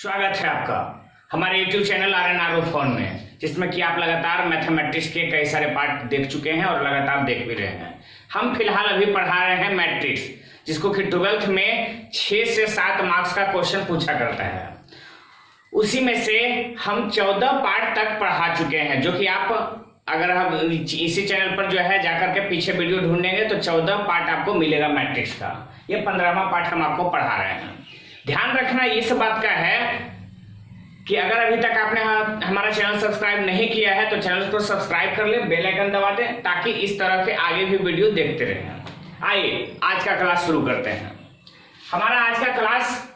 स्वागत है आपका हमारे YouTube चैनल RNRO फोन में, जिसमें कि आप लगातार मैथमेटिक्स के कई सारे पार्ट देख चुके हैं और लगातार देख भी रहे हैं। हम फिलहाल अभी पढ़ा रहे हैं मैट्रिक्स, जिसको कि 12th में 6 से 7 मार्क्स का क्वेश्चन पूछा करता है। उसी में से हम 14 पार्ट तक पढ़ा चुके हैं, जो कि आप अगर हम इसी चैनल पर जो है जाकर के पीछे वीडियो ढूंढेंगे तो 14 पार्ट आपको मिलेगा मैट्रिक्स का। ये 15वां पार्ट हम आपको पढ़ा रहे हैं। ध्यान रखना इस बात का है कि अगर अभी तक आपने हमारा चैनल सब्सक्राइब नहीं किया है तो चैनल को सब्सक्राइब कर ले, बेल आइकन दबा दें, ताकि इस तरह के आगे भी वीडियो देखते रहें। आइए आज का क्लास शुरू करते हैं। हमारा आज का क्लास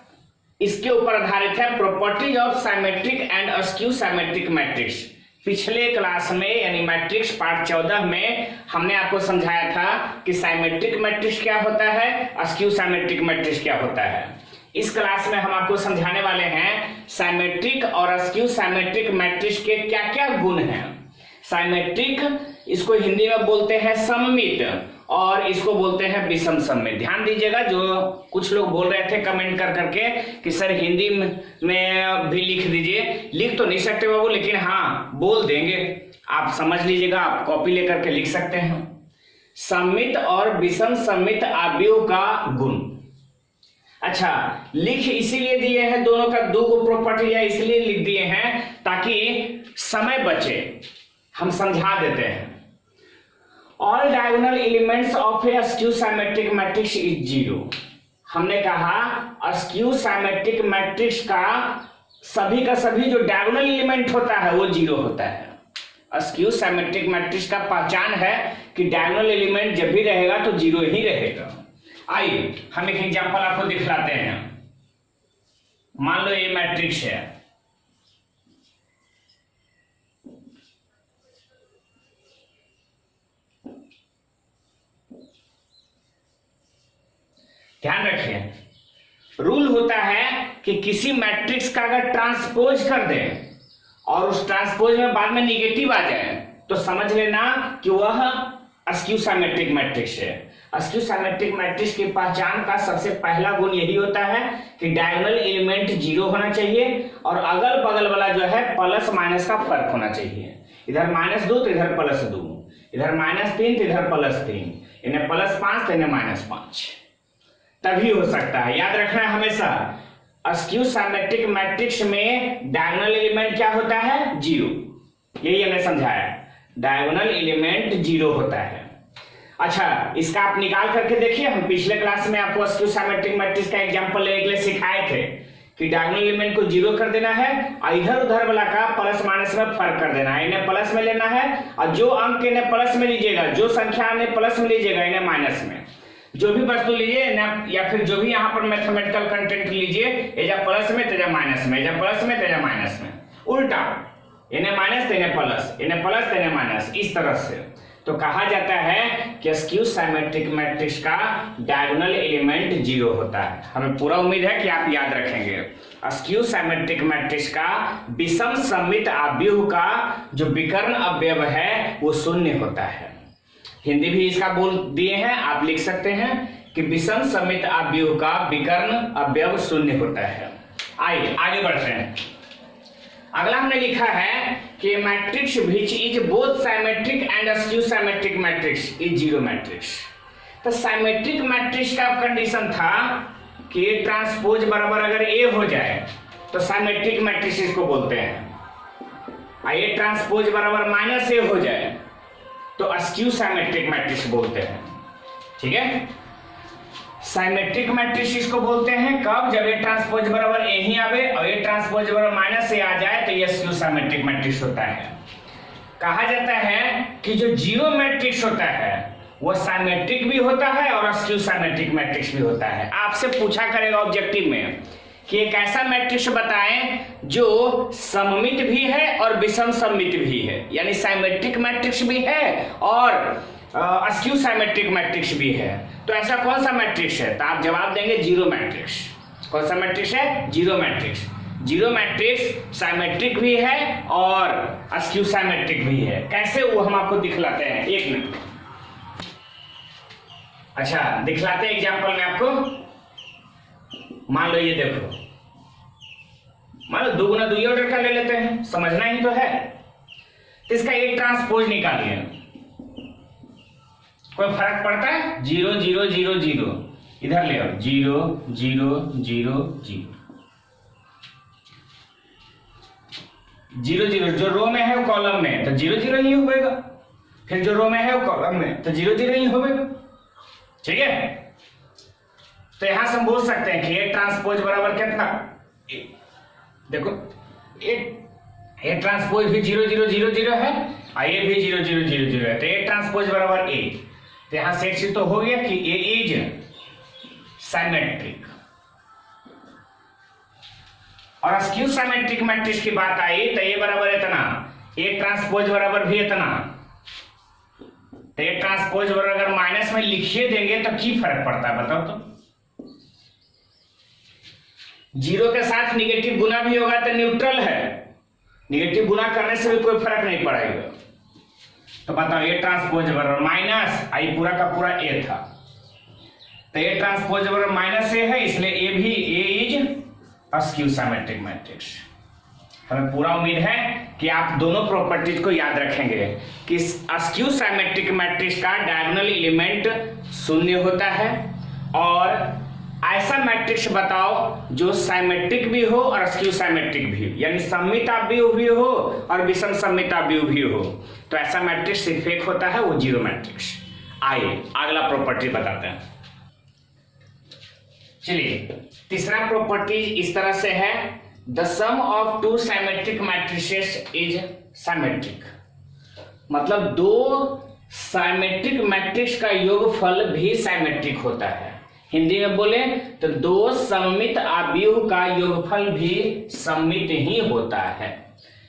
इसके ऊपर आधारित है, properties of symmetric and askew symmetric matrix. पिछले क्लास में यानी मैट्रिक्स पार्ट 14 में हमने आपको समझाया था कि साइमेट्रिक मैट्रिक्स क्या होता है, अस्क्यू साइमेट्रिक मैट्रिक्स क्या होता है। इस क्लास में हम आपको समझाने वाले हैं साइमेट्रिक और अस्क्यू साइमेट्रिक मैट्रिक्स के क्या क्या गुण हैं। साइमेट्रिक, इसको हिंदी में बोलते हैं सममित और इसको बोलते हैं विषम सममित। ध्यान दीजिएगा, जो कुछ लोग बोल रहे थे कमेंट कर करके कि सर हिंदी में भी लिख दीजिए। लिख तो नहीं सकते बाबू, लेकिन हाँ बोल देंगे। आप समझ लीजिएगा, आप कॉपी लेकर के लिख सकते हैं। सममित और विषम सममित आव्यूह का गुण। अच्छा, लिख इसीलिए दिए हैं, दोनों का दो प्रॉपर्टी है इसलिए लिख दिए हैं ताकि समय बचे। हम समझा देते हैं। All diagonal elements of A askew symmetric matrix is zero. हमने कहा अस्क्यू साइमेट्रिक मैट्रिक्स का सभी जो डायगोनल एलिमेंट होता है वो जीरो होता है। अस्क्यू साइमेट्रिक मैट्रिक्स का पहचान है कि डायगोनल एलिमेंट जब भी रहेगा तो जीरो ही रहेगा। आइए हम एक एग्जांपल आपको दिखलाते हैं। मान लो ये मैट्रिक्स है, ध्यान रखिए रूल होता है कि किसी मैट्रिक्स का अगर ट्रांसपोज कर दें और उस ट्रांसपोज में बाद में निगेटिव आ जाए तो समझ लेना कि वह अस्क्यू साइमेट्रिक मैट्रिक्स है। अस्क्यू साइमेट्रिक मैट्रिक्स की पहचान का सबसे पहला गुण यही होता है कि डायगोनल एलिमेंट जीरो होना चाहिए और अगल बगल वाला जो है प्लस माइनस का फर्क होना चाहिए। इधर -2 तो इधर +2, इधर -3 तो इधर +3, इन्हें +5 तो इन्हें -5, तभी हो सकता है। याद रखना है हमेशा, अस्क्यू साइमेट्रिक मैट्रिक्स में डायगोनल एलिमेंट क्या होता है? जीरो। यही हमने समझाया, डायगोनल एलिमेंट जीरो होता है। अच्छा, इसका आप निकाल करके देखिए। हम पिछले क्लास में आपको अस्क्यू साइमेट्रिक मैट्रिक्स का एग्जांपल लेने के लिए सिखाए थे कि डायगोनल एलिमेंट को जीरो कर देना है और इधर उधर वाला का प्लस माइनस में फर्क कर देना है। इन्हें प्लस में लेना है और जो अंक इन्हें प्लस में लीजिएगा, जो संख्या इन्हें प्लस में लीजिएगा इन्हें माइनस में। जो भी वस्तु लीजिए या फिर जो भी यहाँ पर मैथमेटिकल कंटेंट लीजिए, एजा प्लस में तेजा माइनस में, एजा प्लस में तेजा माइनस में, उल्टा इन्हें माइनस तो इन्हें प्लस, इन्हें प्लस तो इन्हें माइनस, इस तरह से। तो कहा जाता है कि अस्क्यू साइमेट्रिक मैट्रिक्स का डायगोनल एलिमेंट जीरो होता है। हमें पूरा उम्मीद है कि आप याद रखेंगे। अस्क्यू साइमेट्रिक मैट्रिक्स का विषम सममित आव्यूह का जो विकर्ण अवयव है वो शून्य होता है। हिंदी भी इसका बोल दिए हैं, आप लिख सकते हैं कि विषम सममित आव्यूह का विकर्ण अवयव शून्य होता है। आइए आगे बढ़ते हैं। अगला हमने लिखा है कि matrix which is both symmetric and askew symmetric matrix is zero matrix. तो साइमेट्रिक मैट्रिक्स का कंडीशन था कि ट्रांसपोज बराबर अगर ए हो जाए तो साइमेट्रिक मैट्रिक्स इसको बोलते हैं। ये ट्रांसपोज बराबर -a हो जाए तो अस्क्यू साइमेट्रिक मैट्रिक्स बोलते हैं। ठीक है, साइमेट्रिक मैट्रिक्स इसको बोलते हैं कब? जब ये ट्रांसपोज बराबर ए ही आवे और ये ट्रांसपोज बराबर -a आ जाए तो ये अस्क्यू साइमेट्रिक मैट्रिक्स होता है। कहा जाता है कि जो जीरो मैट्रिक्स होता है वो साइमेट्रिक भी होता है और अस्क्यू साइमेट्रिक मैट्रिक्स भी होता है। आपसे पूछा करेगा ऑब्जेक्टिव में कि एक ऐसा मैट्रिक्स बताएं जो सममित भी है और विषम सममित भी है, यानी साइमेट्रिक मैट्रिक्स भी है और अस्क्यू साइमेट्रिक मैट्रिक्स भी है। तो ऐसा कौन सा मैट्रिक्स है? तो आप जवाब देंगे जीरो मैट्रिक्स। कौन सा मैट्रिक्स है? Zero matrix. Zero matrix symmetric भी है और अस्क्यू साइमेट्रिक भी है। कैसे, वो हम आपको दिखलाते हैं, एक मिनट। अच्छा, दिखलाते हैं एग्जांपल में आपको। मान लो ये देखो, मान लो 2 गुना 2 ऑर्डर का ले लेते हैं, समझना ही तो है। तो इसका A ट्रांसपोज निकालिए, कोई फर्क पड़ता है? 0 0 0 0 इधर ले आओ, 0 0 0 0 0 0, जो रो में है वो कॉलम में, तो 0 0 ही होगा। फिर जो रो में है वो कॉलम में, तो 0 0 ही होगा। ठीक है, तो यहां से हम बोल सकते हैं कि A ट्रांसपोज बराबर कितना? देखो A ट्रांसपोज भी 0 0 0 0 है और A भी 0 0 0 0 है, तो A ट्रांसपोज बराबर A। तो यहां से एक चीज तो हो गया कि A इज साइमेट्रिक। और स्क्यू साइमेट्रिक मैट्रिक्स की बात आई तो A बराबर इतना, A ट्रांसपोज बराबर भी इतना। तो A ट्रांसपोज बराबर अगर माइनस में लिखिए देंगे तो की फर्क पड़ता है बताओ तो? 0 के साथ निगेटिव गुना भी होगा तो न्यूट्रल है, निगेटिव गुना करने से भी कोई फर्क नहीं पड़ेगा। तो बताओ A ट्रांसपोज बराबर माइनस, आई पूरा का पूरा A था, तो A ट्रांसपोज बराबर माइनस A है, इसलिए A भी A is skew symmetric matrix. हमें पूरा उम्मीद है कि आप दोनों प्रॉपर्टीज को याद रखेंगे कि स्क्यू साइमेट्रिक मैट्रिक्स का डायगोनल एलिमेंट शून्य होता है, और ऐसा मैट्रिक्स बताओ जो साइमेट्रिक भी हो और स्क्यू साइमेट्रिक भी हो, यानी सममिताव्यूह भी हो और विषम सममिताव्यूह भी हो। तो ऐसा मैट्रिक्स सिर्फ एक होता है, वो जीरो मैट्रिक्स। आइए अगला प्रॉपर्टी बताते हैं। चलिए, तीसरा प्रॉपर्टी इस तरह से है, the sum of two symmetric matrices is symmetric. मतलब दो साइमेट्रिक मैट्रिक्स का योगफल भी साइमेट्रिक होता है। हिंदी में बोले तो दो सममित आव्यूह का योगफल भी सममित ही होता है।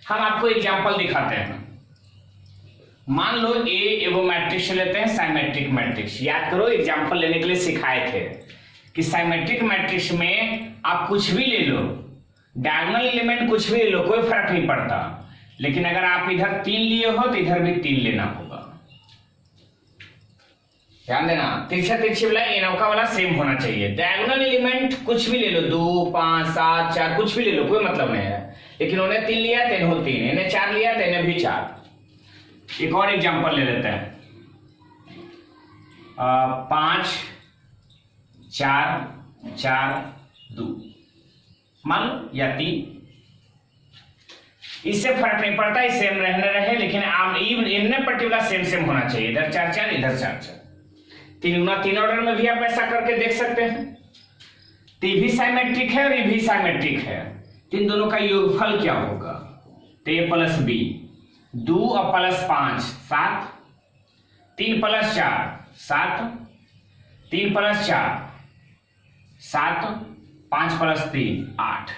हम आपको एग्जांपल दिखाते हैं। मान लो ए एगो मैट्रिक्स लेते हैं, साइमेट्रिक मैट्रिक्स। याद करो, एग्जांपल लेने के लिए सिखाए थे कि साइमेट्रिक मैट्रिक्स में आप कुछ भी ले लो, डायगोनल एलिमेंट कुछ भी ले लो, कोई फर्क नहीं पड़ता। लेकिन अगर आप इधर 3 लिए हो तो इधर भी 3 लेना होगा। ध्यान देना, तिरछा तिरछी वाला इनका वाला सेम होना चाहिए। डायगोनल एलिमेंट कुछ भी ले लो, 2 5 7 4 कुछ भी ले लो, कोई मतलब नहीं है। लेकिन उन्हें 3 लिया तो इन्होंने 3, इन्हें 4 लिया तो इन्हें भी 4। एक और एग्जांपल ले लेते हैं, 5 4 4 2 मान लो, या 3। इससे फर्क नहीं पड़ता, इस सेम रहने रहे, लेकिन इनमें पर्टिकुलर सेम सेम होना चाहिए। इधर 4 4 इधर 4 4। 3 गुना 3 ऑर्डर में भी आप ऐसा करके देख सकते हैं। तो ये भी साइमेट्रिक है और ये भी साइमेट्रिक है। तो इन दोनों का योगफल क्या होगा? तो a प्लस बी, 2 और प्लस 5 7, 3 प्लस 4 7, 3 प्लस 4 7, 5 प्लस 3 8।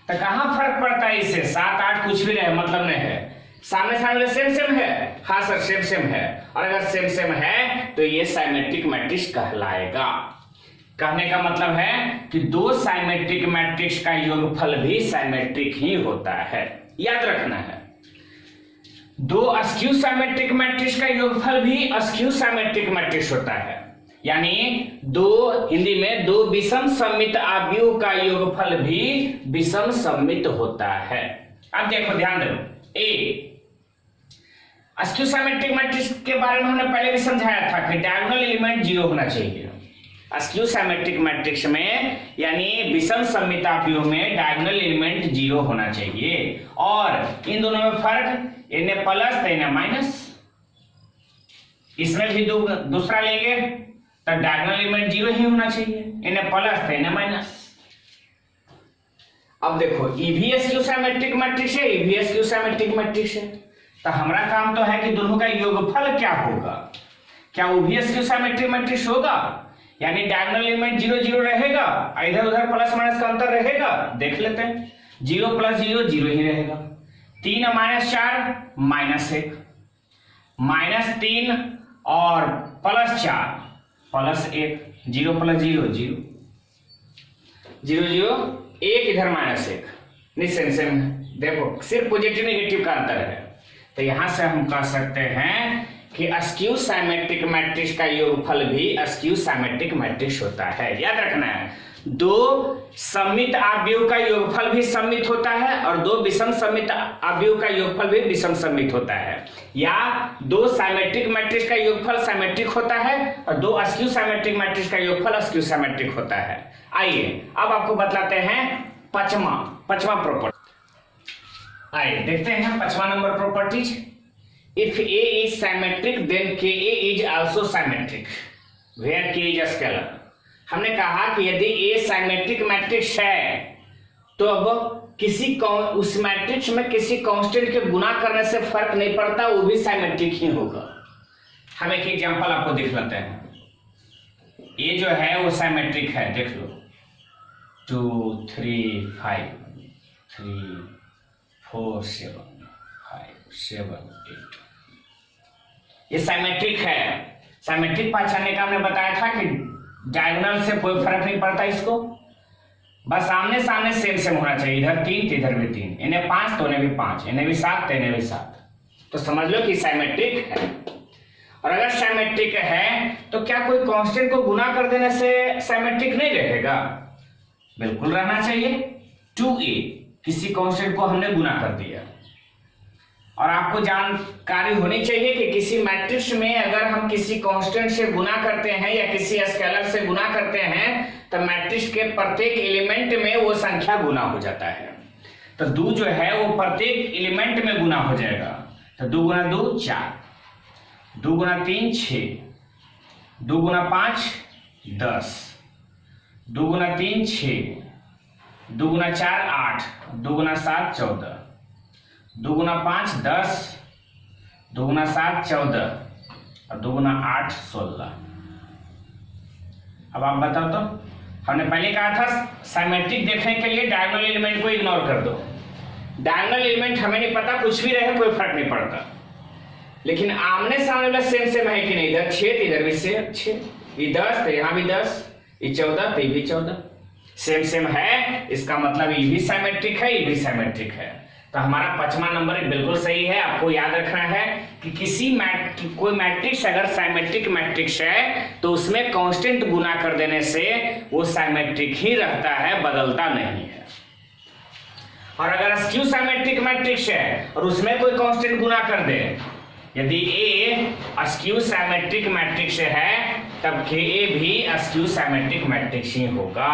तो कहां फर्क पड़ता है इससे? 7 8 कुछ भी रहे, मतलब नहीं है। सामने सामने सेम सेम है, हाँ सर सेम सेम है। और अगर सेम सेम है तो ये साइमेट्रिक मैट्रिक्स कहलाएगा। कहने का मतलब है कि दो साइमेट्रिक मैट्रिक्स का योगफल भी साइमेट्रिक ही होता है, याद रखना है। दो अस्क्यू साइमेट्रिक मैट्रिक्स का योगफल भी अस्क्यू साइमेट्रिक मैट्रिक्स होता है। यानी हिंदी में दो विषम सममित आव्यूह का योगफल भी विषम सममित होता है। अब देखो, ध्यान दो, ए अस्क्यू साइमेट्रिक मैट्रिक्स के बारे में हमने पहले भी समझाया था कि डायगोनल एलिमेंट 0 होना चाहिए। अस्क्यू साइमेट्रिक मैट्रिक्स में यानी विषम सममित आव्यूह में डायगोनल एलिमेंट 0 होना चाहिए। और इन दोनों में फर्क, इन्हें प्लस तो इन्हें माइनस। इसमें भी दूसरा लेंगे तो डायगोनल एलिमेंट 0 ही होना चाहिए, इन्हें प्लस तो इन्हें माइनस। अब देखो, ई भी अस्क्यू साइमेट्रिक मैट्रिक्स है, ई भी अस्क्यू साइमेट्रिक मैट्रिक्स है। तो हमारा काम तो है कि दोनों का योगफल क्या होगा। क्या वो भी अस्क्यू साइमेट्रिक मैट्रिक्स होगा? यानी डायगोनल एलिमेंट 0 0 रहेगा, इधर उधर प्लस माइनस का अंतर रहेगा। देख लेते हैं, 0 प्लस 0 0 ही रहेगा। 3 और माइनस 4 माइनस 1, -3 और प्लस 4 प्लस 1, 0 प्लस 0 0 0 0 1, इधर -1, नहीं सेम सेम है। देखो, सिर्फ पॉजिटिव नेगेटिव का अंतर है। तो यहां से हम कह सकते हैं कि अस्क्यू साइमेट्रिक मैट्रिक्स का योगफल भी अस्क्यू साइमेट्रिक मैट्रिक्स होता है, याद रखना है। दो सममित अवयव का योगफल भी सममित होता है और दो विषम सममित अवयव का योगफल भी विषम सममित होता है, या दो साइमेट्रिक मैट्रिक्स का योगफल साइमेट्रिक होता है और दो अस्क्यू साइमेट्रिक मैट्रिक्स का योगफल अस्क्यू साइमेट्रिक होता है। आइए अब आपको बतलाते हैं पांचवा प्रॉपर्टी। आइए देखते हैं 5वां number properties. If A is symmetric then K A is also symmetric where K is scalar. हमने कहा कि यदि ए साइमेट्रिक मैट्रिक्स है तो अब उस मैट्रिक्स में किसी कांस्टेंट के गुना करने से फर्क नहीं पड़ता, वो भी साइमेट्रिक ही होगा। हम एक एग्जांपल आपको दिख लेते हैं। ये जो है वो साइमेट्रिक है, देख लो 2 3 5 3 4 7 5 7 8, ये साइमेट्रिक है। साइमेट्रिक पहचानने का हमने बताया था कि डायगोनल से कोई फर्क नहीं पड़ता, इसको बस आमने सामने सेम सेम होना चाहिए। इधर 3 तो इधर भी 3, इन्हें 5 तो इन्हें भी 5, इन्हें भी 7 तो इन्हें भी 7, तो समझ लो कि साइमेट्रिक है। और अगर साइमेट्रिक है तो क्या कोई कांस्टेंट को गुना कर देने से साइमेट्रिक नहीं रहेगा? बिल्कुल रहना चाहिए। 2a किसी कांस्टेंट को हमने गुना कर दिया, और आपको जानकारी होनी चाहिए कि किसी मैट्रिक्स में अगर हम किसी कांस्टेंट से गुना करते हैं या किसी स्केलर से गुना करते हैं तो मैट्रिक्स के प्रत्येक एलिमेंट में वो संख्या गुना हो जाता है। तो 2 जो है वो प्रत्येक एलिमेंट में गुना हो जाएगा। तो 2 गुना 2 4, 2 गुना 3 6, 2 गुना 5 10, 2 गुना 3 6, 2 गुना 4 8, 2 गुना 7 14, 2 गुना 5 10, 2 गुना 7 14 और 2 गुना 8 16। अब आप बताओ, तो हमने पहले कहा था साइमेट्रिक देखने के लिए डायगोनल एलिमेंट को इग्नोर कर दो। डायगोनल एलिमेंट हमें नहीं पता, कुछ भी रहे कोई फर्क नहीं पड़ता, लेकिन आमने सामने वाला सेम सेम है कि नहीं? इधर 6 इधर भी 6, ये 10 तो यहाँ भी 10, ये 14 तो ये भी 14, सेम सेम है। इसका मतलब ये भी साइमेट्रिक है, ये भी साइमेट्रिक है। तो हमारा 5वां नंबर बिल्कुल सही है। आपको याद रखना है कि कोई मैट्रिक्स अगर साइमेट्रिक मैट्रिक्स है तो उसमें कांस्टेंट गुना कर देने से वो साइमेट्रिक ही रहता है, बदलता नहीं है। और अगर स्क्यू साइमेट्रिक मैट्रिक्स है और उसमें कोई कांस्टेंट गुना कर दे, यदि ए स्क्यू साइमेट्रिक मैट्रिक्स है तब के ए भी स्क्यू साइमेट्रिक मैट्रिक्स ही होगा,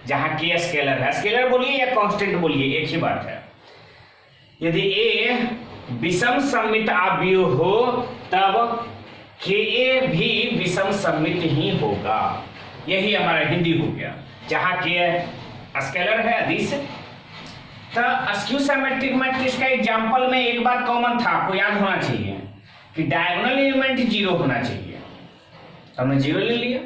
जहां के स्केलर है। स्केलर बोलिए या कांस्टेंट बोलिए, एक ही बात है। यदि ए विषम सममित अवयव हो तब के ए भी विषम सममित ही होगा। यही हमारा हिंदी हो गया, जहां के स्केलर है अदिश। तो स्क्यू सिमेट्रिक मैट्रिक्स का एग्जांपल में एक बात कॉमन था, आपको याद होना चाहिए कि डायगोनल एलिमेंट 0 होना चाहिए। हमने 0 ले लिया,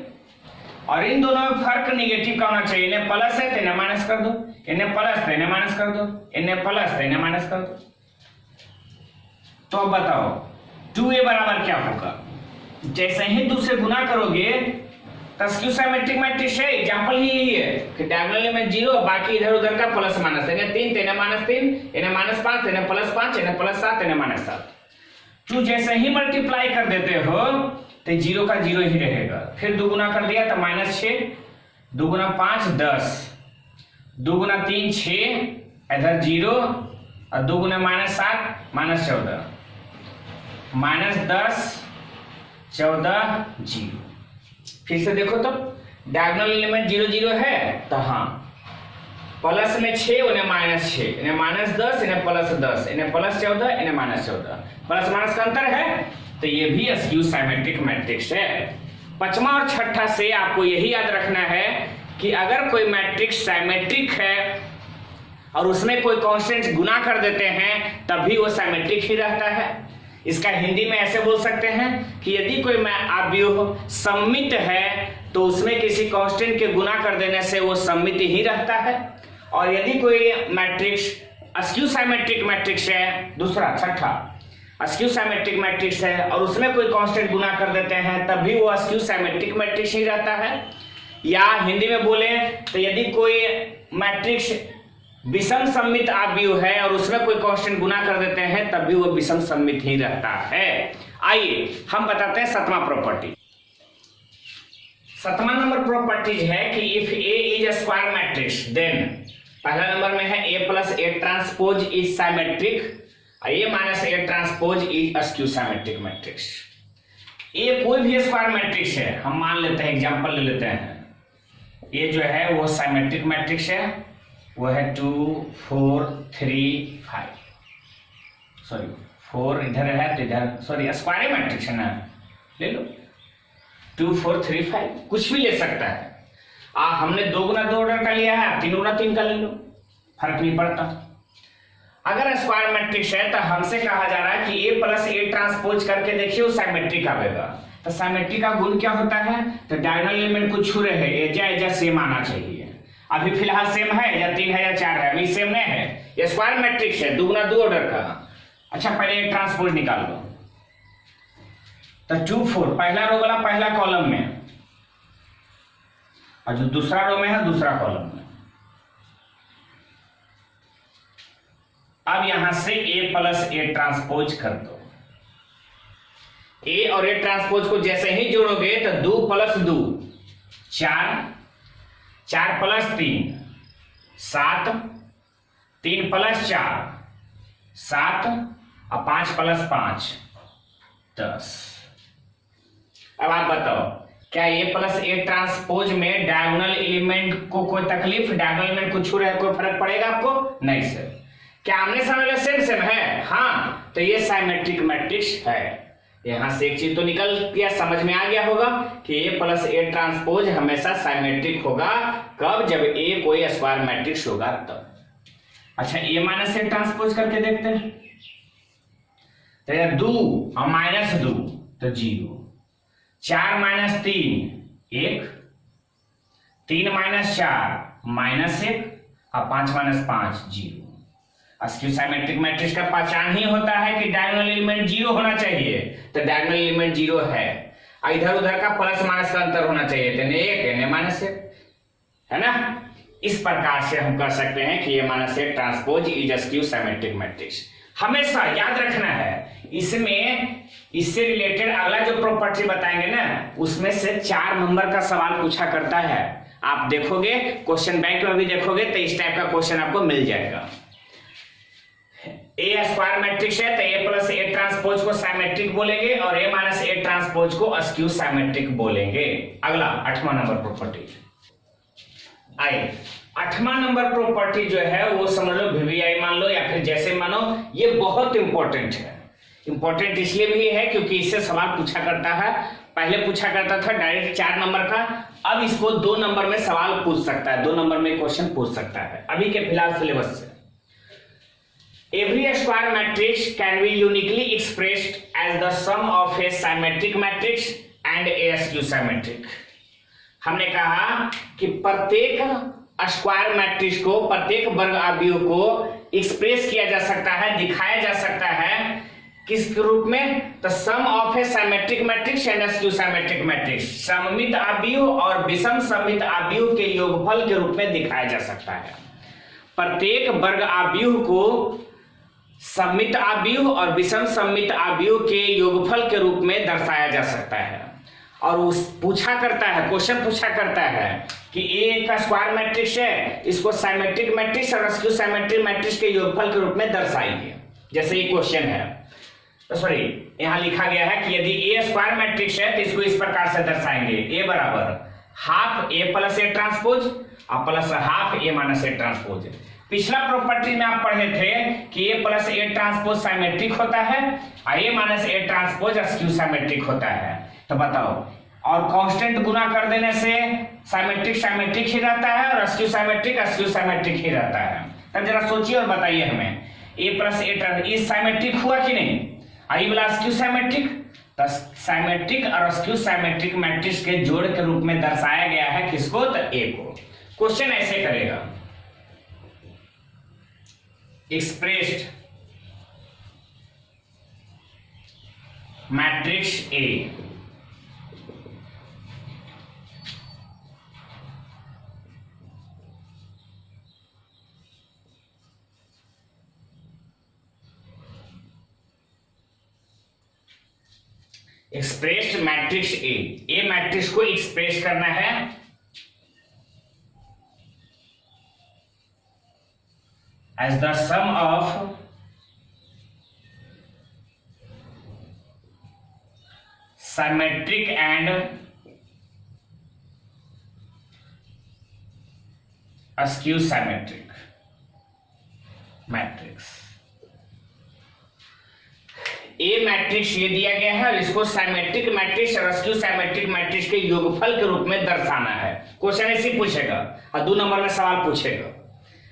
और इन दोनों में फर्क निगेटिव का होना चाहिए। इन्हें प्लस है तो इन्हें माइनस कर दो, इन्हें प्लस तो इन्हें माइनस कर दो, इन्हें प्लस तो इन्हें माइनस कर दो। तो अब बताओ 2a बराबर क्या होगा? जैसे ही 2 से गुना करोगे तो स्क्यू सिमेट्रिक मैट्रिक्स है, एग्जांपल ही यही है कि डायगोनल एलिमेंट 0, बाकी इधर उधर का प्लस माइनस। इन्हें 3 तो इन्हें -3, इन्हें -5 इन्हें +5, इन्हें +7 इन्हें -7। 2 जैसे ही मल्टीप्लाई कर देते हो तो 0 का 0 ही रहेगा। फिर 2 गुना कर दिया तो -6, 2 गुना 5 10, 2 गुना 3 6, इधर 0 और 2 गुना -7 -14, -10 14 0। फिर से देखो तो डायगोनल एलिमेंट 0 0 है तो हाँ, प्लस में 6 उन्हें -6, इन्हें -10 इन्हें +10, इन्हें +14 इन्हें -14, प्लस माइनस का अंतर है। तो ये भी स्क्यू सिमेट्रिक मैट्रिक्स है। 5वां और 6ठा से आपको यही याद रखना है कि अगर कोई मैट्रिक्स सिमेट्रिक है और उसमें कोई कांस्टेंट गुना कर देते हैं तब भी वो सिमेट्रिक ही रहता है। इसका हिंदी में ऐसे बोल सकते हैं कि यदि कोई अवयव सममित है तो उसमें किसी कांस्टेंट के गुना कर देने से वो सममित ही रहता है, और यदि कोई मैट्रिक्स स्क्यू सिमेट्रिक मैट्रिक्स है, दूसरा 6ठा स्क्यू सिमेट्रिक मैट्रिक्स है और उसमें कोई कांस्टेंट गुना कर देते हैं तब भी वो स्क्यू सिमेट्रिक मैट्रिक्स ही रहता है। या हिंदी में बोले तो यदि कोई मैट्रिक्स विषम सममित अवयव है और उसमें कोई कांस्टेंट गुना कर देते हैं तब भी वो विषम सममित ही रहता है। आइए हम बताते हैं 7वां प्रॉपर्टी। 7वां नंबर प्रॉपर्टीज है कि if A is is square matrix then पहला नंबर में है A plus A transpose is symmetric, A minus A transpose is a skew symmetric matrix. A कोई भी स्क्वायर मैट्रिक्स है, हम मान लेते हैं एग्जांपल ले लेते हैं, ये जो है वो साइमेट्रिक मैट्रिक्स है, वो है 2 4 3 5, सॉरी 4 इधर है तो इधर, सॉरी स्क्वायर मैट्रिक्स है ना, ले लो 2 4 3 5, कुछ भी ले सकता है। हमने 2 गुना 2 ऑर्डर का लिया है, 3 गुना 3 का ले लो, फर्क नहीं पड़ता। अगर स्क्वायर मैट्रिक्स है तो हमसे कहा जा रहा है कि ए प्लस ए ट्रांसपोज करके देखिए वो साइमेट्रिक आवेगा। तो साइमेट्रिक का गुण क्या होता है, तो डायगोनल एलिमेंट कुछ छू रहे हैं, एजा सेम आना चाहिए। अभी फिलहाल सेम है या 3 है या 4 है, अभी सेम नहीं है, ये स्क्वायर मैट्रिक्स है 2 गुना 2 ऑर्डर का। अच्छा पहले ट्रांसपोज निकाल लो, तो 2 4 पहला रो वाला पहला कॉलम में, और जो दूसरा रो में है दूसरा कॉलम में। अब यहां से ए प्लस ए ट्रांसपोज कर दो, ए और ए ट्रांसपोज को जैसे ही जोड़ोगे तो 2 प्लस 2 4, 4 प्लस 3 7, 3 प्लस 4 7, और 5 प्लस 5 10। अब आप बताओ क्या ए प्लस ए ट्रांसपोज में डायगोनल एलिमेंट को कोई तकलीफ, डायगोनल एलिमेंट को छू रहे कोई फर्क पड़ेगा आपको? नहीं सर। क्या आमने सामने सेम सेम है? हाँ, तो ये साइमेट्रिक मैट्रिक्स है। यहां से एक चीज तो निकल गया, समझ में आ गया होगा कि ए प्लस ए ट्रांसपोज हमेशा साइमेट्रिक होगा। कब? जब ए कोई स्क्वायर मैट्रिक्स होगा तब। अच्छा ए माइनस ए ट्रांसपोज करके देखते हैं, तो यार 2 और माइनस 2 तो 0, 4 माइनस 3 1, 3 माइनस 4 -1, और 5 माइनस 5 0। अस्क्यू साइमेट्रिक मैट्रिक्स का पहचान ही होता है कि डायगोनल एलिमेंट 0 होना चाहिए, तो डायगोनल एलिमेंट 0 है। इधर उधर का प्लस माइनस का अंतर होना चाहिए, तो -1 -1 है ना। इस प्रकार से हम कह सकते हैं कि ये minus A transpose is a skew symmetric matrix. हमेशा याद रखना है, इसमें इससे रिलेटेड अगला जो प्रॉपर्टी बताएंगे ना, उसमें से 4 नंबर का सवाल पूछा करता है। आप देखोगे क्वेश्चन बैंक में भी देखोगे तो इस टाइप का क्वेश्चन आपको मिल जाएगा। ए स्क्वायर मैट्रिक्स है तो ए प्लस ए ट्रांसपोज को साइमेट्रिक बोलेंगे और ए माइनस ए ट्रांसपोज को अस्क्यू साइमेट्रिक बोलेंगे। अगला 8वां नंबर प्रॉपर्टी आए। 8वां नंबर प्रॉपर्टी जो है वो समझ लो वीवीआई मान लो या फिर जैसे मानो, ये बहुत इंपॉर्टेंट है। इंपॉर्टेंट इसलिए भी है क्योंकि इससे सवाल पूछा करता है। पहले पूछा करता था डायरेक्ट 4 नंबर का, अब इसको 2 नंबर में सवाल पूछ सकता है, 2 नंबर में क्वेश्चन पूछ सकता है अभी के फिलहाल सिलेबस से। Every square matrix can be uniquely expressed as the sum of a symmetric matrix and a skew symmetric। हमने कहा कि प्रत्येक स्क्वायर मैट्रिक्स को, प्रत्येक वर्ग अवयव को एक्सप्रेस किया जा सकता है, दिखाया जा सकता है किस रूप में? तो sum of A symmetric matrix and skew symmetric matrix, सममित अवयव और विषम सममित अवयव के योगफल के रूप में दिखाया जा सकता है। प्रत्येक वर्ग अवयव को सममित अवयव और विषम सममित अवयव के योगफल के रूप में दर्शाया जा सकता है। और उस पूछा करता है, क्वेश्चन पूछा करता है कि ए का स्क्वायर मैट्रिक्स है, इसको साइमेट्रिक मैट्रिक्स और स्क्यू साइमेट्रिक मैट्रिक्स के योगफल के रूप में दर्शाइए। जैसे ये क्वेश्चन है, तो सॉरी यहां लिखा गया है कि यदि ए स्क्वायर मैट्रिक्स है तो इसको इस प्रकार से दर्शाएंगे, ए बराबर half A plus A transpose और plus half A minus A transpose. पिछला प्रॉपर्टी में आप पढ़े थे कि A plus A transpose symmetric होता है और A minus A transpose skew symmetric होता है। तो बताओ, और कांस्टेंट गुना कर देने से साइमेट्रिक साइमेट्रिक ही रहता है और स्क्यू साइमेट्रिक ही रहता है। तब जरा सोचिए और बताइए हमें, ए प्लस ए साइमेट्रिक हुआ कि नहीं? आई वाला स्क्यू साइमेट्रिक, तो साइमेट्रिक और स्क्यू साइमेट्रिक मैट्रिक्स के जोड़ के रूप में दर्शाया गया है किसको? तो ए को। क्वेश्चन ऐसे करेगा, expressed matrix A expressed matrix A matrix को एक्सप्रेस करना है as the sum of symmetric and askew symmetric matrix. A matrix ये दिया गया है और इसको साइमेट्रिक मैट्रिक्स और अस्क्यू साइमेट्रिक मैट्रिक्स के योगफल के रूप में दर्शाना है। क्वेश्चन ऐसे पूछेगा और 2 नंबर में सवाल पूछेगा।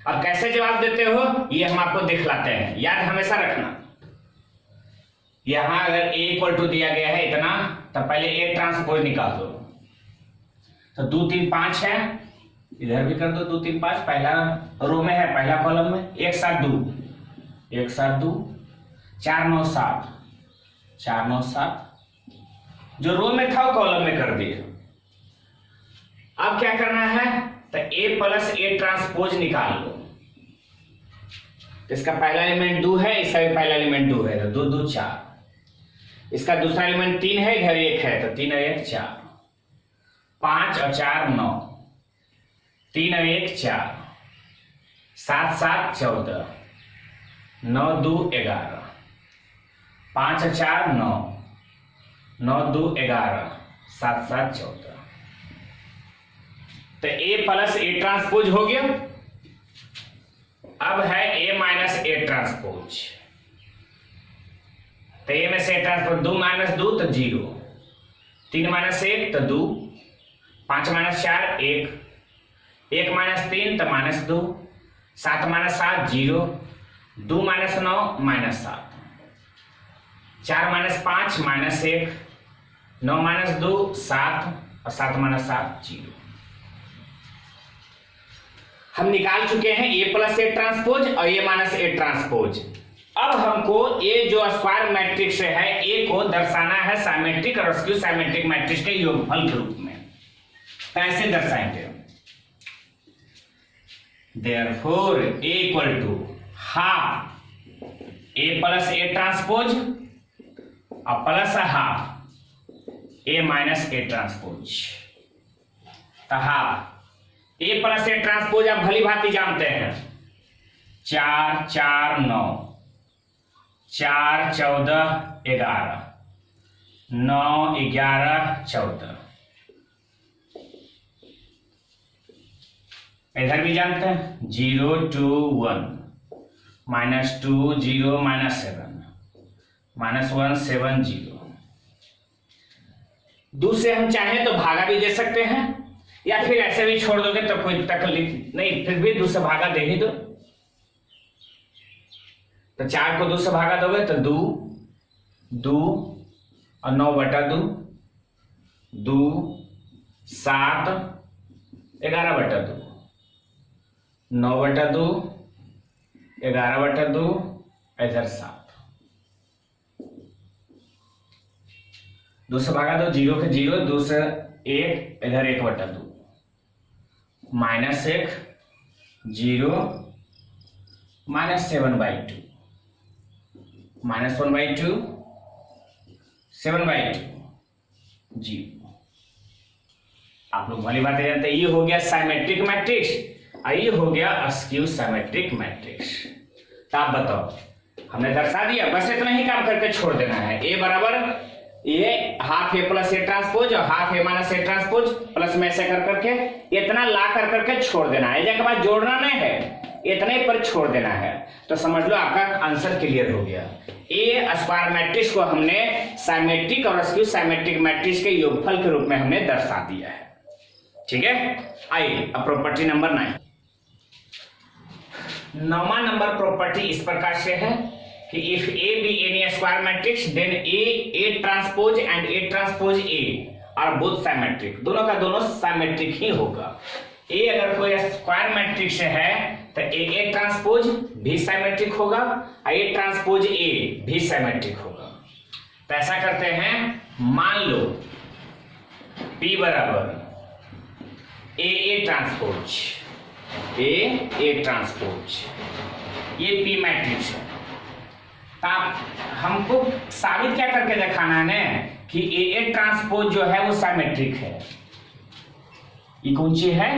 अब कैसे जवाब देते हो ये हम आपको दिखलाते हैं, याद हमेशा रखना। यहां अगर ए इक्वल टू दिया गया है इतना, तो पहले ए ट्रांसपोज निकाल दो। तो 2 3 5 है, इधर भी कर दो 2 3 5, पहला रो में है, पहला कॉलम में 1 7 2 1 7 2 4 9 7 4 9 7, जो रो में था वो कॉलम में कर दिए। अब क्या करना है, तो ए प्लस ए ट्रांसपोज निकाल लो। इसका पहला एलिमेंट 2 है, इसका भी पहला एलिमेंट 2 है, तो 2 2 4। इसका दूसरा एलिमेंट 3 है, इधर 1 है, तो 3 और 1 4, 5 और 4 9, 3 और 1 4, 7 7 14, 9 2 11, 5 और 4 9, 9 2 11, 7 7 14। तो ए प्लस ए ट्रांसपोज हो गया। अब है ए माइनस ए ट्रांसपोज। तो ए में से ट्रांसपोज 2 माइनस 2 तो 0, 3 माइनस 1 तो 2, 5 माइनस 4 1, 1 माइनस 3 तो minus 2, 7 minus 7 0, 2 minus 9 minus 7, 4 minus 5 minus 1, 9 minus 2 7 और 7 माइनस 7 0। हम निकाल चुके हैं ए प्लस ए ट्रांसपोज और ए माइनस ए ट्रांसपोज। अब हमको ए जो स्क्वायर मैट्रिक्स है ए को दर्शाना है साइमेट्रिक और अस्क्यू साइमेट्रिक मैट्रिक्स के योगफल के रूप में। कैसे दर्शाएंगे? Therefore A equal to half A plus A transpose और plus half A minus A transpose. तो half A plus A transpose आप भली भांति जानते हैं, 4 4 9, 4 14 11, 9 11 14। इधर भी जानते हैं 0 2 1, -2 0 -7, -1 7 0। 2 से हम चाहें तो भागा भी दे सकते हैं या फिर ऐसे भी छोड़ दोगे तो कोई तकलीफ नहीं, फिर भी 2 से भागा दे ही दो। तो 4 को 2 से भागा दोगे तो 2 2 और 9 बटा 2 2 7 11 बटा 2 9 बटा 2 11 बटा 2 इधर 7। 2 से भागा दो, 0 के 0, 2 से 1 इधर 1 बटा 2, -1 0 -7/2, -1/2 7/2 0। आप लोग भली बात जानते हैं। ये हो गया साइमेट्रिक मैट्रिक्स और ये हो गया अस्क्यू साइमेट्रिक मैट्रिक्स। तो आप बताओ, हमने दर्शा दिया, बस इतना ही काम करके छोड़ देना है। ए बराबर ये half A plus A transpose और half A minus A transpose plus में ऐसे कर करके इतना ला कर करके छोड़ देना है। एक बार जोड़ना नहीं है, इतने पर छोड़ देना है। तो समझ लो आपका आंसर क्लियर हो गया। ए स्क्वायर मैट्रिक्स को हमने साइमेट्रिक और अस्क्यू साइमेट्रिक मैट्रिक्स के योगफल के रूप में हमने दर्शा दिया है। ठीक है, आइए अब प्रॉपर्टी नंबर 9। 9वां नंबर प्रॉपर्टी इस प्रकार से है कि if A B any square matrix then A transpose and A transpose A are both symmetric. दोनों का दोनों साइमेट्रिक ही होगा। ए अगर कोई स्क्वायर मैट्रिक्स है तो ए ट्रांसपोज भी साइमेट्रिक होगा और ए ट्रांसपोज ए भी साइमेट्रिक होगा। तो ऐसा करते हैं, मान लो P बराबर ए ट्रांसपोज ए ट्रांसपोज, ये P मैट्रिक्स है। आप हमको साबित क्या करके दिखाना है ना कि ए ट्रांसपोज जो है वो साइमेट्रिक है। ये कौन सी है?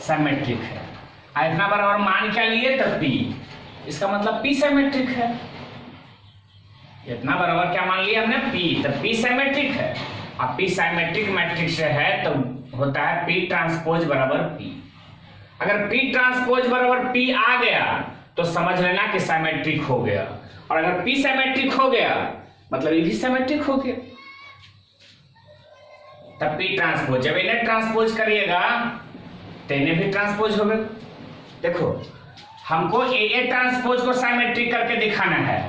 साइमेट्रिक है। इतना बराबर मान क्या लिए? तो P इसका मतलब पी सिमेट्रिक है। इतना बराबर क्या मान लिया हमने, पी, तो पी सिमेट्रिक है। अब पी सिमेट्रिक मैट्रिक्स है तो होता है पी ट्रांसपोज बराबर पी। अगर पी ट्रांसपोज बराबर पी आ गया तो समझ लेना कि सिमेट्रिक हो गया, और अगर पी सिमेट्रिक हो गया मतलब ये भी सिमेट्रिक हो गया। तब पी ट्रांसपोज, जब इन्हें ट्रांसपोज करिएगा तो इन्हें भी ट्रांसपोज होगा। देखो हमको ए ट्रांसपोज को सिमेट्रिक करके दिखाना है,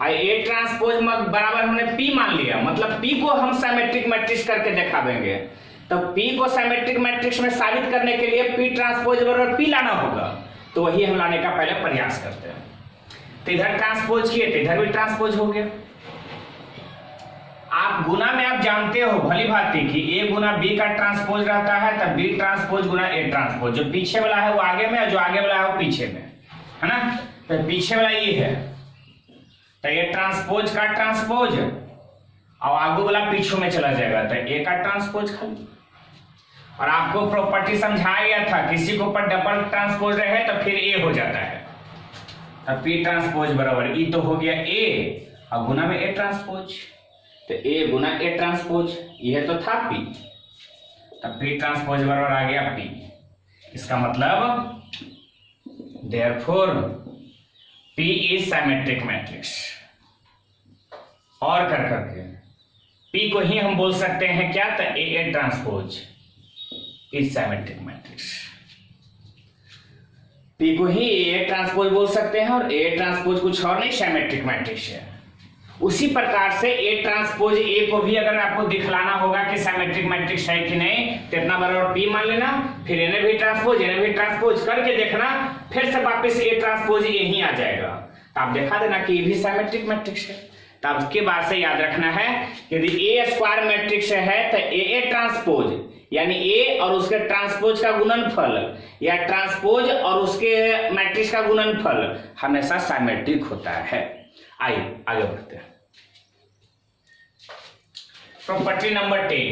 और ए ट्रांसपोज बराबर हमने पी मान लिया, मतलब पी को हम सिमेट्रिक मैट्रिक्स करके दिखावेंगे। तो पी को सिमेट्रिक मैट्रिक्स में साबित करने के लिए पी ट्रांसपोज बराबर पी लाना होगा, तो वही हम लाने का पहले प्रयास करते हैं। तो इधर ट्रांसपोज किए तो इधर भी ट्रांसपोज हो गया। आप गुना में आप जानते हो भली भांति कि ए गुना बी का ट्रांसपोज रहता है, तब बी ट्रांसपोज गुना ए ट्रांसपोज। जो पीछे वाला है वो आगे में, और जो आगे वाला है वो पीछे में, है ना। तो पीछे वाला ये है, तो ये ट्रांसपोज का ट्रांसपोज, और आगे वाला पीछे में चला जाएगा तो ए का ट्रांसपोज खाली। और आपको प्रॉपर्टी समझाया गया था, किसी के ऊपर डबल ट्रांसपोज रहे तो फिर ए हो जाता है। अब पी ट्रांसपोज बराबर ई तो हो गया ए, और गुना में ए ट्रांसपोज, तो ए गुना ए ट्रांसपोज, यह तो था पी, तब पी ट्रांसपोज बराबर आ गया पी। इसका मतलब therefore P is symmetric matrix. और कर करके पी को ही हम बोल सकते हैं क्या, तो A transpose is symmetric matrix. P को ही ए ट्रांसपोज बोल सकते हैं, और ए ट्रांसपोज कुछ और नहीं, सिमेट्रिक मैट्रिक्स है। उसी प्रकार से ए ट्रांसपोज ए को भी अगर आपको दिखलाना होगा कि सिमेट्रिक मैट्रिक्स है कि नहीं, तो इतना बराबर पी मान लेना, फिर इन्हें भी ट्रांसपोज करके देखना, फिर से वापस ए ट्रांसपोज ए ही आ जाएगा, तो आप दिखा देना कि ये भी सिमेट्रिक मैट्रिक्स है। तो अब उसके बाद से याद रखना है कि यदि ए स्क्वायर मैट्रिक्स है तो ए ट्रांसपोज यानी ए और उसके ट्रांसपोज का गुणनफल, या ट्रांसपोज और उसके मैट्रिक्स का गुणनफल हमेशा सिमेट्रिक होता है। आइए आगे बढ़ते हैं। Property number 10,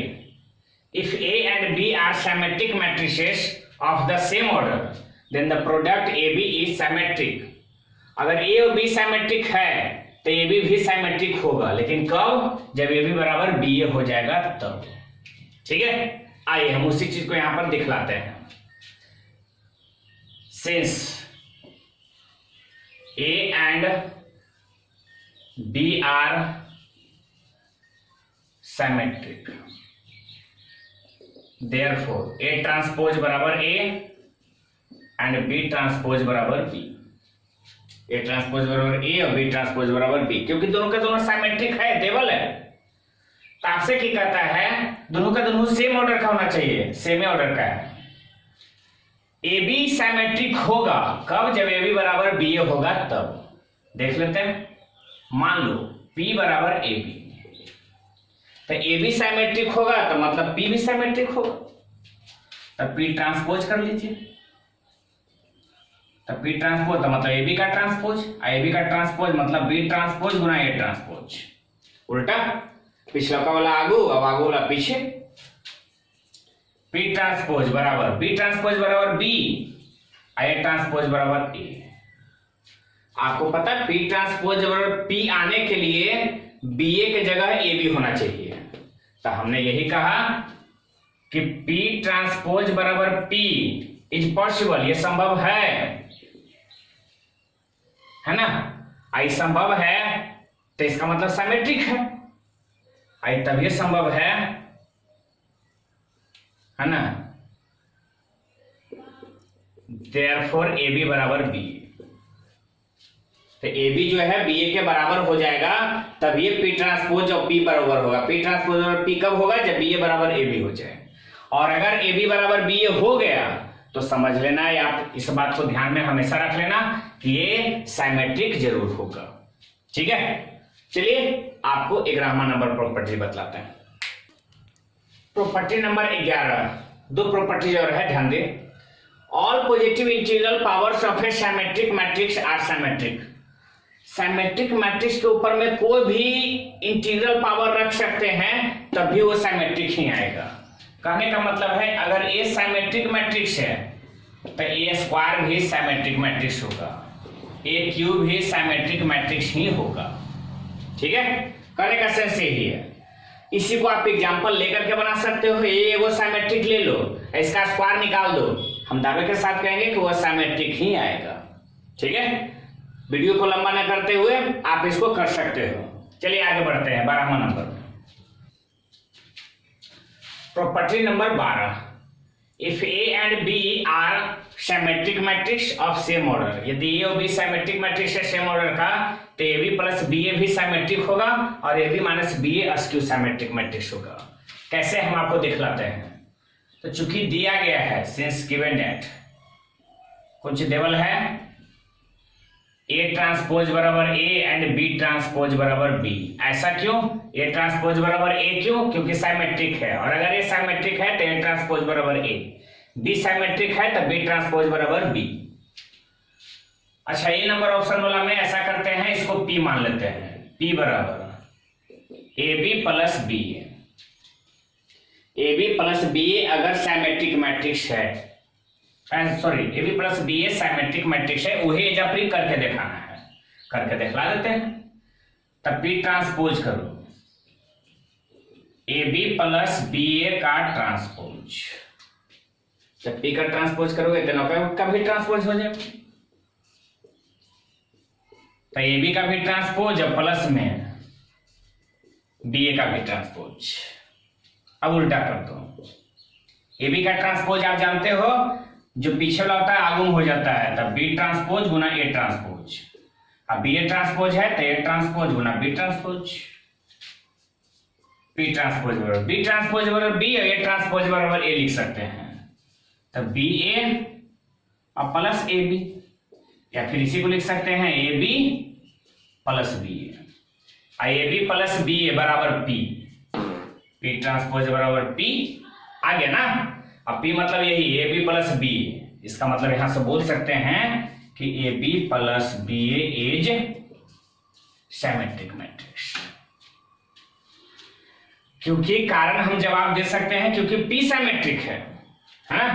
if A and B are symmetric matrices of the same order then the product A B is symmetric. अगर ए और बी सिमेट्रिक है तो ए बी भी सिमेट्रिक होगा, लेकिन कब, जब ए बी बराबर बी ए हो जाएगा तब। ठीक है, आइए हम उसी चीज को यहां पर दिखलाते हैं। Since A and B are symmetric, therefore A transpose बराबर ए एंड बी ट्रांसपोज बराबर बी। ए ट्रांसपोज बराबर ए और बी ट्रांसपोज बराबर बी, क्योंकि दोनों का दोनों सिमेट्रिक है, टेबल है। तो आपसे क्या कहता है, दोनों का दोनों सेम ऑर्डर का होना चाहिए, सेम ऑर्डर का है। ए बी सिमेट्रिक होगा कब, जब ए बी बराबर बी ए होगा तब। देख लेते हैं, मान लो P बराबर ए बी, तो ए बी सिमेट्रिक होगा तो मतलब P भी सिमेट्रिक होगा, तब P ट्रांसपोज कर लीजिए। तब P ट्रांसपोज तो मतलब ए बी का ट्रांसपोज, ए बी का ट्रांसपोज मतलब B ट्रांसपोज गुना ए ट्रांसपोज, उल्टा पिछला का वाला आगू और आगू वाला पीछे। P ट्रांसपोज बराबर B ट्रांसपोज बराबर B, ए ट्रांसपोज बराबर ए। आपको पता है P ट्रांसपोज बराबर P आने के लिए बी ए के जगह ए बी होना चाहिए, तो हमने यही कहा कि P ट्रांसपोज बराबर P इज पॉसिबल, ये संभव है ना। आई संभव है तो इसका मतलब सिमेट्रिक है, आई तब ये संभव है ना। देयरफॉर ए बी बराबर बी, तो ए बी जो है बी ए के बराबर हो जाएगा, तब ये P ट्रांसपोज और P बराबर होगा। P ट्रांसपोज और P कब होगा, जब बी ए बराबर ए बी हो जाए। और अगर ए बी बराबर बी ए हो गया तो समझ लेना, या आप इस बात को ध्यान में हमेशा रख लेना कि ये सिमेट्रिक जरूर होगा। ठीक है, चलिए आपको 11वां नंबर प्रॉपर्टी बतलाते हैं। प्रॉपर्टी नंबर 11, दो प्रॉपर्टी और है, ध्यान दें। All positive integral powers of a symmetric matrix are symmetric. Symmetric matrix के ऊपर में कोई भी इंटीग्रल पावर रख सकते हैं तब भी वो सिमेट्रिक ही आएगा। कहने का मतलब है अगर ए सिमेट्रिक मैट्रिक्स है तो ए स्क्वायर भी सिमेट्रिक मैट्रिक्स होगा। ए क्यूब भी सिमेट्रिक मैट्रिक्स ही होगा। ठीक है, करने का सेंस यही है। इसी को आप एग्जांपल लेकर के बना सकते हो। ये वो सिमेट्रिक ले लो, इसका स्क्वायर निकाल दो, हम दावे के साथ कहेंगे कि वह सिमेट्रिक ही आएगा। ठीक है, वीडियो को लंबा न करते हुए आप इसको कर सकते हो। चलिए आगे बढ़ते हैं 12वां number. Property number 12, if A and B are symmetric matrix of same order. यदि ए और बी सिमेट्रिक मैट्रिक्स है सेम ऑर्डर का, तो A B plus B A भी सिमेट्रिक होगा और A B minus B A askew symmetric matrix होगा। कैसे हम आपको दिखलाते हैं। तो चूंकि दिया गया है, सिंस गिवन दैट कुछ देवल है ए ट्रांसपोज बराबर ए एंड बी ट्रांसपोज बराबर बी। ऐसा क्यों? ए ट्रांसपोज बराबर ए क्यों? क्योंकि सिमेट्रिक है, और अगर ए सिमेट्रिक है तो ए ट्रांसपोज बराबर ए, बी सिमेट्रिक है तो बी ट्रांसपोज बराबर बी। अच्छा, ये नंबर ऑप्शन वाला में ऐसा करते हैं, इसको पी मान लेते हैं। पी बराबर A B plus B A B plus B A अगर सिमेट्रिक मैट्रिक्स है, sorry A B plus B A symmetric matrix है, वही एग्जाम्पल करके दिखाना है, करके दिखला देते हैं। तब पी ट्रांसपोज करो ए बी प्लस बी ए का ट्रांसपोज। जब पी का ट्रांसपोज करोगे तो नौका का भी ट्रांसपोज हो जाएगा, तो ए बी का भी ट्रांसपोज और प्लस में बी ए का भी ट्रांसपोज। अब उल्टा कर दो, ए बी का ट्रांसपोज आप जानते हो, जो पीछे वाला होता है आगुम हो जाता है, तब बी ट्रांसपोज गुना ए ट्रांसपोज। अब बी ए ट्रांसपोज है तो ए ट्रांसपोज गुना बी ट्रांसपोज। पी ट्रांसपोज बराबर बी ट्रांसपोज बराबर बी और ए ट्रांसपोज बराबर ए लिख सकते हैं। तब बी ए और प्लस ए बी, या फिर इसी को लिख सकते हैं A B plus B A B plus B A बराबर पी। पी ट्रांसपोज बराबर पी आ गया ना। अब पी मतलब यही ए बी प्लस बी, इसका मतलब यहां से बोल सकते हैं कि A B plus B A is symmetric matrix. क्योंकि कारण हम जवाब दे सकते हैं, क्योंकि पी सिमेट्रिक है ना,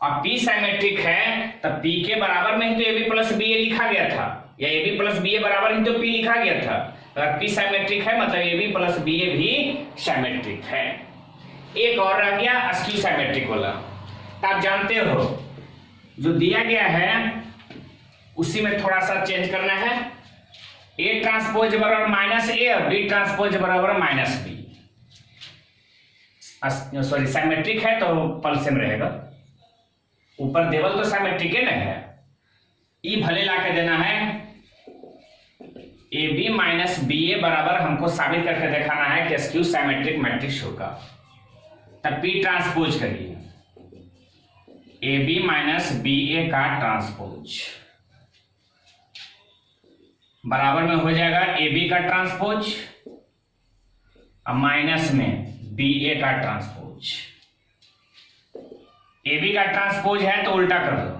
और पी सिमेट्रिक है तब पी के बराबर में ही तो ए बी प्लस बी ए लिखा गया था, या ए बी प्लस बी ए बराबर ही तो पी लिखा गया था। अगर पी सिमेट्रिक है मतलब ए बी प्लस बी ए भी सिमेट्रिक है। एक और रह गया अस्क्यू सिमेट्रिक वाला। तो आप जानते हो जो दिया गया है उसी में थोड़ा सा चेंज करना है। ए ट्रांसपोज बराबर माइनस ए और बी ट्रांसपोज बराबर माइनस बी। सॉरी, सिमेट्रिक है तो पल सेम रहेगा, ऊपर देवल तो सिमेट्रिक है ना है। ई भले ला के देना है ए बी माइनस बी ए बराबर, हमको साबित करके दिखाना है कि अस्क्यू सिमेट्रिक मैट्रिक्स होगा। तब पी ट्रांसपोज करिए ए बी माइनस बी ए का ट्रांसपोज बराबर में हो जाएगा ए बी का ट्रांसपोज और माइनस में बी ए का ट्रांसपोज। ए बी का ट्रांसपोज है तो उल्टा कर दो,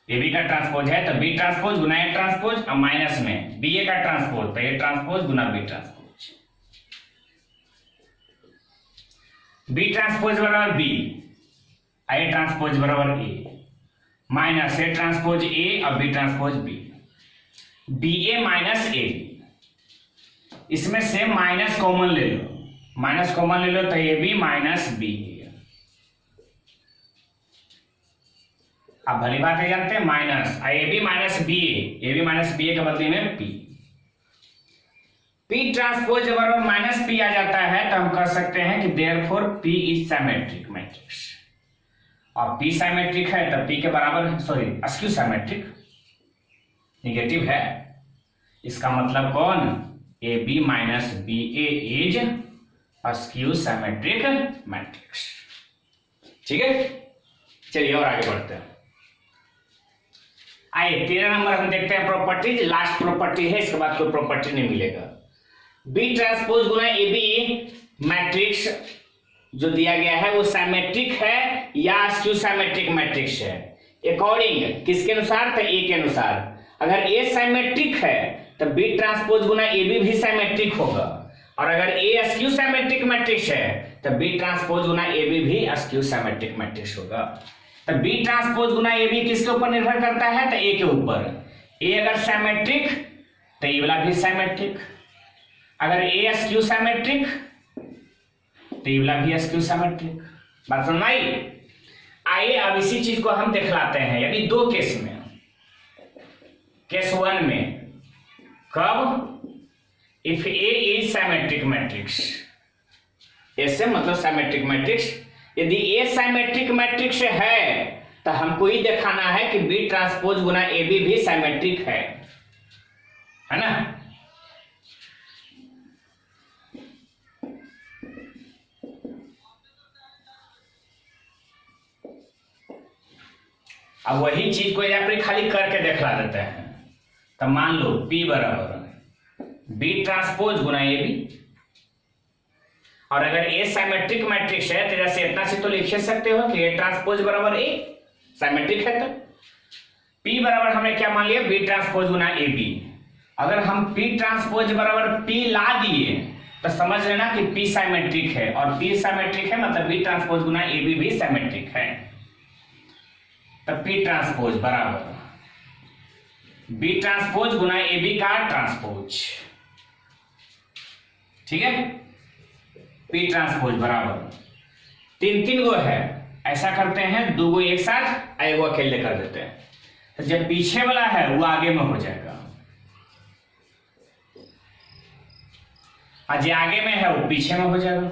ए बी का ट्रांसपोज है तो बी ट्रांसपोज गुना ए ट्रांसपोज और माइनस में बी ए का ट्रांसपोज तो ए ट्रांसपोज गुना बी ट्रांसपोज। बी ट्रांसपोज बराबर बी, ए ट्रांसपोज बराबर A, minus A transpose A और B transpose B. B A minus A, इसमें से माइनस कॉमन ले लो, माइनस कॉमन ले लो तो ए बी माइनस बी। आप भली बात है जानते हैं, minus A B minus B A B minus B A के बदले में पी। पी ट्रांसपोज बराबर माइनस पी आ जाता है तो हम कह सकते हैं कि therefore P is symmetric matrix. और पी सिमेट्रिक है तब पी के बराबर, सॉरी अस्क्यू सिमेट्रिक, निगेटिव है, इसका मतलब कौन, A B minus B A is askew symmetric matrix. ठीक है, चलिए और आगे बढ़ते हैं। आइए 13 नंबर हम देखते हैं प्रॉपर्टीज। लास्ट प्रॉपर्टी है, इसके बाद कोई प्रॉपर्टी नहीं मिलेगा। बी ट्रांसपोज गुना ए बी मैट्रिक्स जो दिया गया है वो सिमेट्रिक है या अस्क्यू सिमेट्रिक मैट्रिक्स है। अकॉर्डिंग किसके अनुसार, तो ए के अनुसार। अगर ए सिमेट्रिक है तो बी ट्रांसपोज गुना ए बी भी सिमेट्रिक होगा, और अगर ए अस्क्यू सिमेट्रिक मैट्रिक्स है तो बी ट्रांसपोज गुना ए बी भी अस्क्यू सिमेट्रिक मैट्रिक्स होगा। तो बी ट्रांसपोज गुना ए बी किसके ऊपर निर्भर करता है? तो ए के ऊपर। ए अगर सिमेट्रिक तो ये वाला भी सिमेट्रिक, अगर ए स्क्यू सिमेट्रिक तो ये वाला भी स्क्यू सिमेट्रिक। बात समझ आई? आइए अब इसी चीज को हम दिखलाते हैं, यानी दो केस में। केस 1 में कब? If A is symmetric matrix, ऐसे मतलब सिमेट्रिक मैट्रिक्स, यदि ए सिमेट्रिक मैट्रिक्स है तो हमको ही दिखाना है कि बी ट्रांसपोज गुना ए बी भी सिमेट्रिक है ना? अब वही चीज को यहाँ पर खाली करके दिखला देते हैं। तो मान लो P बराबर बी ट्रांसपोज गुना ए बी, और अगर ए सिमेट्रिक मैट्रिक्स है तो जैसे इतना से तो लिख सकते हो कि ए ट्रांसपोज बराबर ए सिमेट्रिक है। तो P बराबर हमने क्या मान लिया? बी ट्रांसपोज गुना ए बी। अगर हम P ट्रांसपोज बराबर P ला दिए तो समझ लेना कि P सिमेट्रिक है, और P सिमेट्रिक है मतलब बी ट्रांसपोज गुना ए बी भी सिमेट्रिक है। तो P ट्रांसपोज बराबर बी ट्रांसपोज गुना ए बी का ट्रांसपोज, ठीक है? P ट्रांसपोज बराबर 3 गो है, ऐसा करते हैं 2 गो एक साथ, एक गो अकेले कर देते हैं। तो जब पीछे वाला है वो आगे में हो जाएगा, और जो आगे में है वो पीछे में हो जाएगा।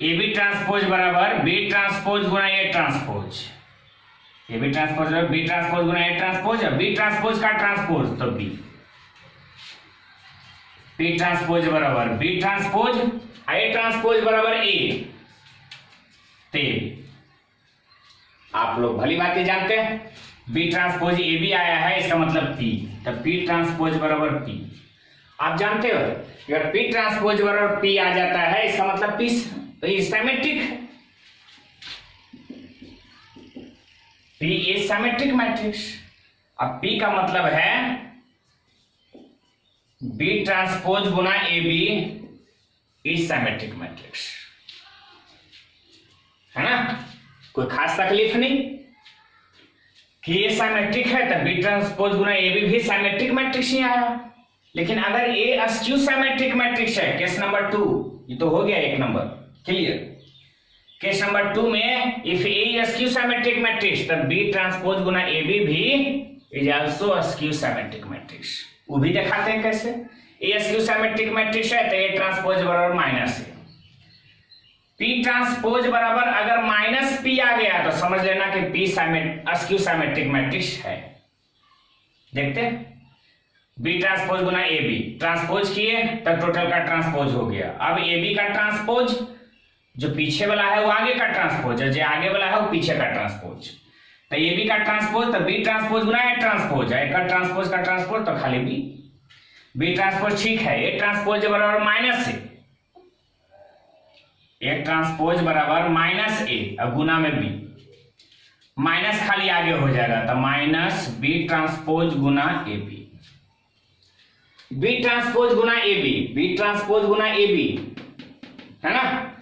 ए बी ट्रांसपोज बराबर बी ट्रांसपोज गुना A transpose, A B transpose B transpose गुना ए ट्रांसपोज, बी ट्रांसपोज का ट्रांसपोज तो बी। पी ट्रांसपोज बराबर बी ट्रांसपोज, ए ट्रांसपोज बराबर ए। ते आप लोग भली बात जानते हैं, बी ट्रांसपोज ए बी आया है इसका मतलब पी, तब पी ट्रांसपोज बराबर पी। आप जानते हो अगर पी ट्रांसपोज बराबर पी आ जाता है इसका मतलब पी सिमेट्रिक है। P is symmetric matrix. अब पी का मतलब है बी ट्रांसपोज गुना A B is symmetric matrix, है ना? कोई खास तकलीफ नहीं कि ये सिमेट्रिक है तो बी ट्रांसपोज गुना ए बी भी सिमेट्रिक मैट्रिक्स ही आया। लेकिन अगर ए स्क्यू सिमेट्रिक मैट्रिक्स है, केस नंबर 2, ये तो हो गया 1 नंबर क्लियर। केस नंबर 2 में if A skew symmetric matrix तब बी ट्रांसपोज गुना ए बी भी is also skew symmetric matrix. वो भी दिखाते हैं कैसे। ए स्क्यू सिमेट्रिक मैट्रिक्स है तो ए ट्रांसपोज बराबर माइनस ए। पी ट्रांसपोज बराबर अगर माइनस पी आ गया तो समझ लेना कि पी स्क्यू सिमेट्रिक मैट्रिक्स है। देखते हैं बी ट्रांसपोज गुना ए बी, ट्रांसपोज किए तब टोटल का ट्रांसपोज हो गया। अब ए बी का ट्रांसपोज, जो पीछे वाला है वो आगे का ट्रांसपोज है, जो आगे वाला है वो पीछे का ट्रांसपोज। तो ए बी का ट्रांसपोज तो बी ट्रांसपोज गुना ए ट्रांसपोज है, का ट्रांसपोज का ट्रांसपोज तो खाली बी। बी ट्रांसपोज ठीक है, ए ट्रांसपोज बराबर माइनस ए, ए ट्रांसपोज बराबर माइनस ए, अब गुना में बी, माइनस खाली आगे हो जाएगा तो माइनस बी ट्रांसपोज गुना ए बी। बी ट्रांसपोज गुना ए बी, बी ट्रांसपोज गुना ए बी, है ना?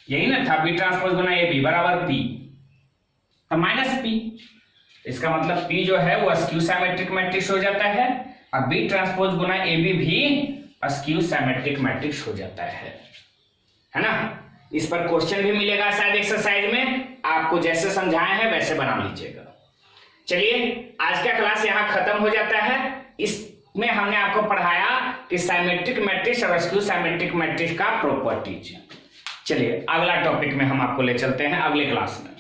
यही ना था, बी ट्रांसपोज गुना ए बी बराबर पी, तो माइनस पी। इसका मतलब पी जो है वो स्क्यू सिमेट्रिक मैट्रिक्स हो जाता है, और बी ट्रांसपोज गुना ए बी भी स्क्यू सिमेट्रिक मैट्रिक्स हो जाता है ना? इस पर क्वेश्चन भी मिलेगा शायद एक्सरसाइज में, आपको जैसे समझाए हैं वैसे बना लीजिएगा। चलिए आज का क्लास यहाँ खत्म हो जाता है। इसमें हमने आपको पढ़ाया कि सिमेट्रिक मैट्रिक्स और स्क्यू सिमेट्रिक मैट्रिक्स का प्रॉपर्टीज। चलिए अगला टॉपिक में हम आपको ले चलते हैं अगले क्लास में।